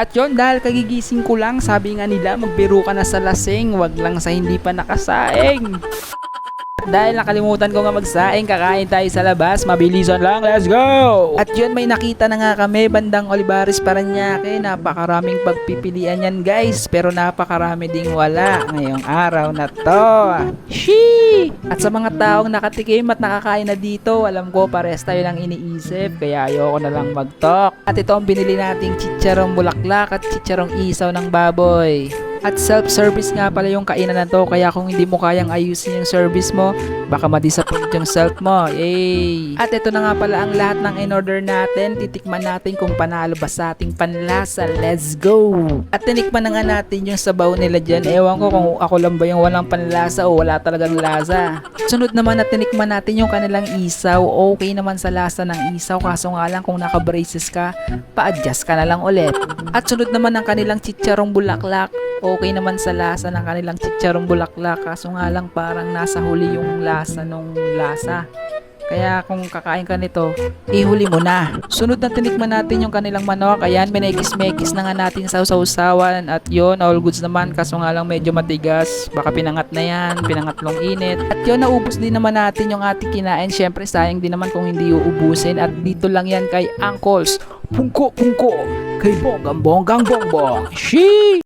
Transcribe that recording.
At yon, dahil kagigising ko lang, sabi nga nila magbiro ka na sa lasing, wag lang sa hindi pa nakasaing. Dahil nakalimutan ko nga magsaing, kakain tayo sa labas, mabilisan lang, let's go! At yun, may nakita na nga kami, bandang Olivares, Parañaque, napakaraming pagpipilian yan guys, pero napakarami ding wala ngayong araw na to. Sheesh! At sa mga taong nakatikim at nakakain na dito, alam ko pares tayo lang iniisip, kaya ayoko na lang mag-talk. At ito ang binili nating chicharong bulaklak at chicharong isaw ng baboy. At self-service nga pala yung kainan na to, kaya kung hindi mo kayang ayusin yung service mo, baka ma-disappoint yung self mo. Yay! At ito na nga pala ang lahat ng in-order natin. Titikman natin kung panalo ba sa ating panlasa. Let's go! At tinikman na nga natin yung sabaw nila dyan. Ewan ko kung ako lang ba yung walang panlasa o wala talagang lasa. Sunod naman na tinikman natin yung kanilang isaw. Okay naman sa lasa ng isaw, kaso nga lang kung naka-braces ka, pa-adjust ka na lang ulit. At sunod naman ang kanilang chicharong bulaklak. Okay naman sa lasa ng kanilang chicharong bulaklak, kaso nga lang parang nasa huli yung lasa nung lasa. Kaya kung kakain ka nito, ihuli mo na. Sunod na tinikman natin yung kanilang manok. Ayan, minekis-mekis na nga natin sa sausawan. At yun, all goods naman, kaso nga lang medyo matigas. Baka pinangat na yan, pinangatlong init. At yun, naubos din naman natin yung ating kinain. Syempre, sayang din naman kung hindi uubusin. At dito lang yan kay Uncles Pungko Pungko, kay Bonggang Bongbong. Sheesh!